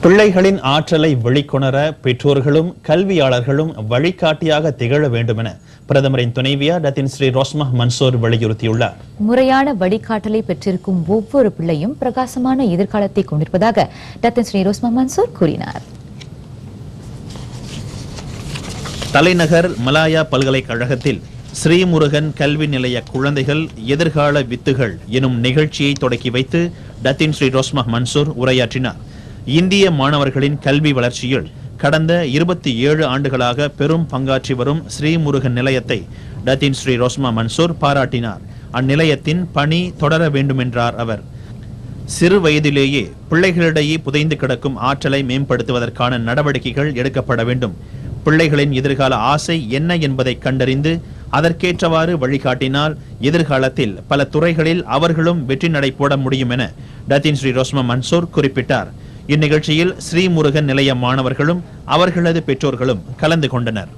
பிள்ளைகளின் ஆற்றலை வெளிக்கொணர பெற்றோர்களும் கல்வியாளர்களும் வழிகாட்டியாக திகழ வேண்டும் என பிரதமரின் துணைவியார் டத்தின் ஸ்ரீ ரோஸ்மா மன்சூர் வலியுறுத்தியுள்ளார். முறையான வழிகாட்டலை பெற்றிருக்கும் ஒவ்வொரு பிள்ளையும் பிரகாசமான எதிர்காலத்தை கொண்டிருப்பதாக டத்தின் ஸ்ரீ ரோஸ்மா மன்சூர் கூறினார். தலைநகர் மலாயா பல்கலைக்கழகத்தில் ஸ்ரீமுருகன் கல்வி நிலைய குழந்தைகள் எதிர்கால வித்துகள் எனும் நிகழ்ச்சியை தொடக்கி வைத்து டத்தின் ஸ்ரீ ரோஸ்மா மன்சூர் உரையாற்றினார். இந்திய மாணவர்களின் கல்வி வளர்ச்சியில் கடந்த 27 ஆண்டுகளாக பெரும் பங்காற்றி வரும் ஸ்ரீமுருகன் நிலையத்தை டத்தின் ஸ்ரீ ரோஸ்மா மன்சூர் பாராட்டினார். அந்நிலையத்தின் பணி தொடர வேண்டுமென்றார் அவர். சிறு வயதிலேயே பிள்ளைகளிடையே புதைந்து கிடக்கும் ஆற்றலை மேம்படுத்துவதற்கான நடவடிக்கைகள் எடுக்கப்பட வேண்டும். பிள்ளைகளின் எதிர்கால ஆசை என்ன என்பதை கண்டறிந்து அதற்கேற்றவாறு வழிகாட்டினால் எதிர்காலத்தில் பல துறைகளில் அவர்களும் வெற்றி நடை போட முடியும் என டத்தின் ஸ்ரீ ரோஸ்மா மன்சூர் குறிப்பிட்டார். இந்நிகழ்ச்சியில் ஸ்ரீமுருகன் நிலைய மாணவர்களும் அவர்களது பெற்றோர்களும் கலந்து கொண்டனர்.